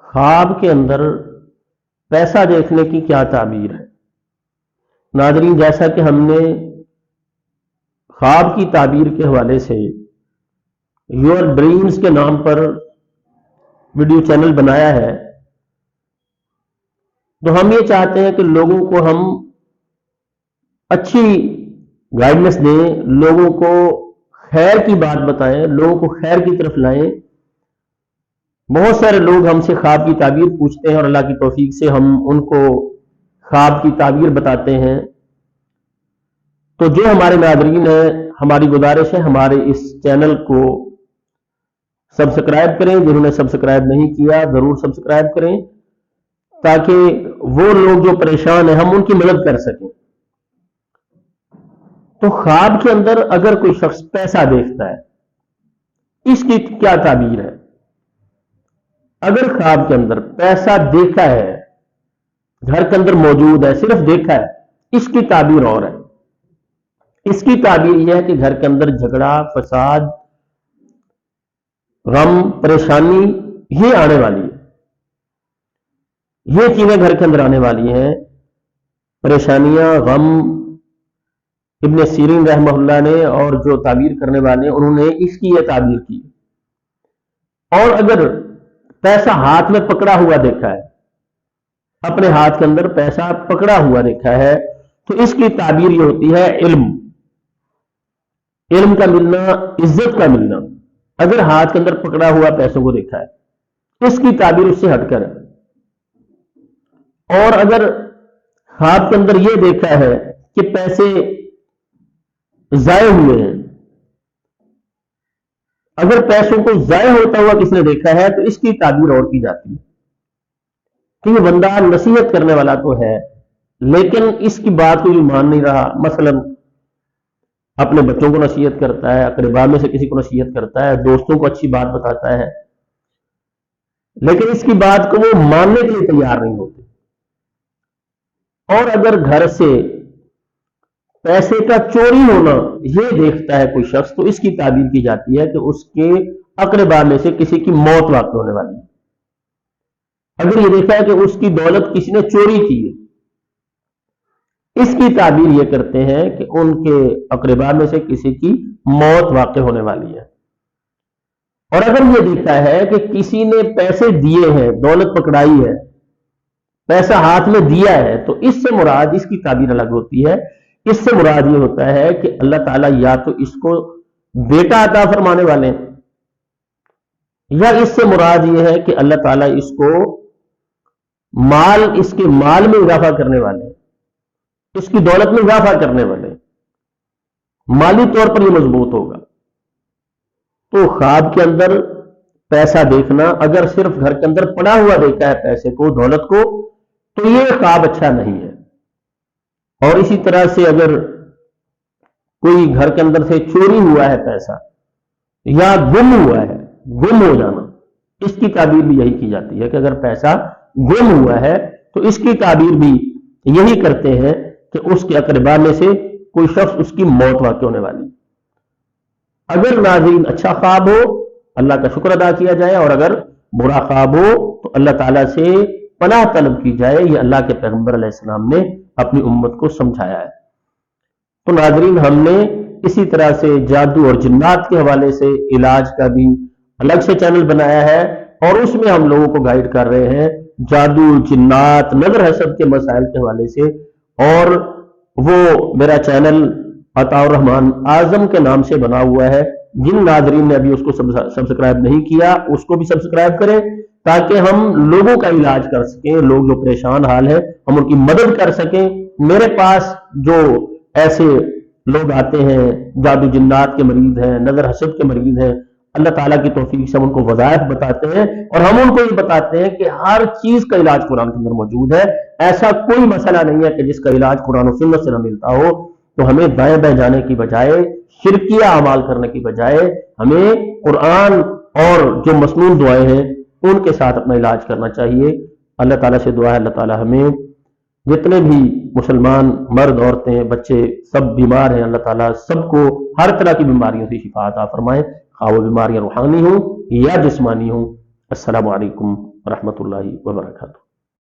خواب کے اندر پیسہ دیکھنے کی کیا تعبیر ہے؟ ناظرین، جیسا کہ ہم نے خواب کی تعبیر کے حوالے سے یور ڈریمز کے نام پر ویڈیو چینل بنایا ہے، تو ہم یہ چاہتے ہیں کہ لوگوں کو ہم اچھی گائیڈنس دیں، لوگوں کو خیر کی بات بتائیں، لوگوں کو خیر کی طرف لائیں۔ بہت سارے لوگ ہم سے خواب کی تعبیر پوچھتے ہیں اور اللہ کی توفیق سے ہم ان کو خواب کی تعبیر بتاتے ہیں۔ تو جو ہمارے ناظرین ہیں، ہماری گزارش ہے ہمارے اس چینل کو سبسکرائب کریں، جنہوں نے سبسکرائب نہیں کیا ضرور سبسکرائب کریں، تاکہ وہ لوگ جو پریشان ہیں ہم ان کی مدد کر سکیں۔ تو خواب کے اندر اگر کوئی شخص پیسہ دیکھتا ہے، اس کی کیا تعبیر ہے؟ اگر خواب کے اندر پیسہ دیکھا ہے، گھر کے اندر موجود ہے، صرف دیکھا ہے، اس کی تعبیر اور ہے۔ اس کی تعبیر یہ ہے کہ گھر کے اندر جھگڑا، فساد، غم، پریشانی یہ آنے والی ہے، یہ چیزیں گھر کے اندر آنے والی ہیں، پریشانیاں، غم۔ ابن سیرین رحمہ اللہ نے اور جو تعبیر کرنے والے ہیں انہوں نے اس کی یہ تعبیر کی۔ اور اگر پیسہ ہاتھ میں پکڑا ہوا دیکھا ہے، اپنے ہاتھ کے اندر پیسہ پکڑا ہوا دیکھا ہے، تو اس کی تعبیر یہ ہوتی ہے علم کا ملنا، عزت کا ملنا۔ اگر ہاتھ کے اندر پکڑا ہوا پیسوں کو دیکھا ہے، اس کی تعبیر اس سے ہٹ کر ہے۔ اور اگر خواب کے اندر یہ دیکھا ہے کہ پیسے ضائع ہوئے ہیں، اگر پیسوں کو ضائع ہوتا ہوا کس نے دیکھا ہے، تو اس کی تعبیر اور کی جاتی ہے کہ یہ بندہ نصیحت کرنے والا تو ہے لیکن اس کی بات کو یہ مان نہیں رہا۔ مثلا اپنے بچوں کو نصیحت کرتا ہے، اقربا میں سے کسی کو نصیحت کرتا ہے، دوستوں کو اچھی بات بتاتا ہے، لیکن اس کی بات کو وہ ماننے کے لیے تیار نہیں ہوتے۔ اور اگر گھر سے پیسے کا چوری ہونا یہ دیکھتا ہے کوئی شخص، تو اس کی تعبیر کی جاتی ہے کہ اس کے اقربا میں سے کسی کی موت واقع ہونے والی ہے۔ اگر یہ دیکھا ہے کہ اس کی دولت کسی نے چوری کی ہے، اس کی تعبیر یہ کرتے ہیں کہ ان کے اقربا میں سے کسی کی موت واقع ہونے والی ہے۔ اور اگر یہ دیکھا ہے کہ کسی نے پیسے دیے ہیں، دولت پکڑائی ہے، پیسہ ہاتھ میں دیا ہے، تو اس سے مراد، اس کی تعبیر الگ ہوتی ہے۔ اس سے مراد یہ ہوتا ہے کہ اللہ تعالیٰ یا تو اس کو بیٹا عطا فرمانے والے ہیں، یا اس سے مراد یہ ہے کہ اللہ تعالیٰ اس کو اس کے مال میں اضافہ کرنے والے ہیں، اس کی دولت میں اضافہ کرنے والے ہیں، مالی طور پر یہ مضبوط ہوگا۔ تو خواب کے اندر پیسہ دیکھنا، اگر صرف گھر کے اندر پڑا ہوا دیکھا ہے پیسے کو، دولت کو، تو یہ خواب اچھا نہیں ہے۔ اور اسی طرح سے اگر کوئی گھر کے اندر سے چوری ہوا ہے پیسہ، یا گم ہوا ہے، گم ہو جانا، اس کی تعبیر بھی یہی کی جاتی ہے کہ اگر پیسہ گم ہوا ہے تو اس کی تعبیر بھی یہی کرتے ہیں کہ اس کے اقربا میں سے کوئی شخص اس کی موت واقع ہونے والی۔ اگر ناظرین اچھا خواب ہو، اللہ کا شکر ادا کیا جائے، اور اگر برا خواب ہو تو اللہ تعالیٰ سے پناہ طلب کی جائے۔ یہ اللہ کے پیغمبر علیہ السلام نے اپنی امت کو سمجھایا ہے۔ تو ناظرین، ہم نے اسی طرح سے جادو اور جنات کے حوالے سے علاج کا بھی الگ سے چینل بنایا ہے، اور اس میں ہم لوگوں کو گائیڈ کر رہے ہیں جادو، جنات، نظر حسد کے مسائل کے حوالے سے۔ اور وہ میرا چینل عطاء الرحمان اعظم کے نام سے بنا ہوا ہے۔ جن ناظرین نے ابھی اس کو سبسکرائب نہیں کیا، اس کو بھی سبسکرائب کریں، تاکہ ہم لوگوں کا علاج کر سکیں، لوگ جو پریشان حال ہے ہم ان کی مدد کر سکیں۔ میرے پاس جو ایسے لوگ آتے ہیں، جادو جنات کے مریض ہیں، نظر حسد کے مریض ہیں، اللہ تعالیٰ کی توفیق سے ہم ان کو وظائف بتاتے ہیں، اور ہم ان کو یہ بتاتے ہیں کہ ہر چیز کا علاج قرآن کے اندر موجود ہے۔ ایسا کوئی مسئلہ نہیں ہے کہ جس کا علاج قرآن و سنت سے نہ ملتا ہو۔ تو ہمیں دائیں بائیں جانے کی بجائے، شرکیہ اعمال کرنے کی بجائے، ہمیں قرآن اور جو مسنون دعائیں ہیں ان کے ساتھ اپنا علاج کرنا چاہیے۔ اللہ تعالیٰ سے دعا ہے اللہ تعالیٰ ہمیں، جتنے بھی مسلمان مرد، عورتیں، بچے سب بیمار ہیں، اللہ تعالیٰ سب کو ہر طرح کی بیماریوں سے شفا عطا فرمائے، خواہ وہ بیماریاں روحانی ہوں یا جسمانی ہوں۔ السلام علیکم ورحمۃ اللہ وبرکاتہ.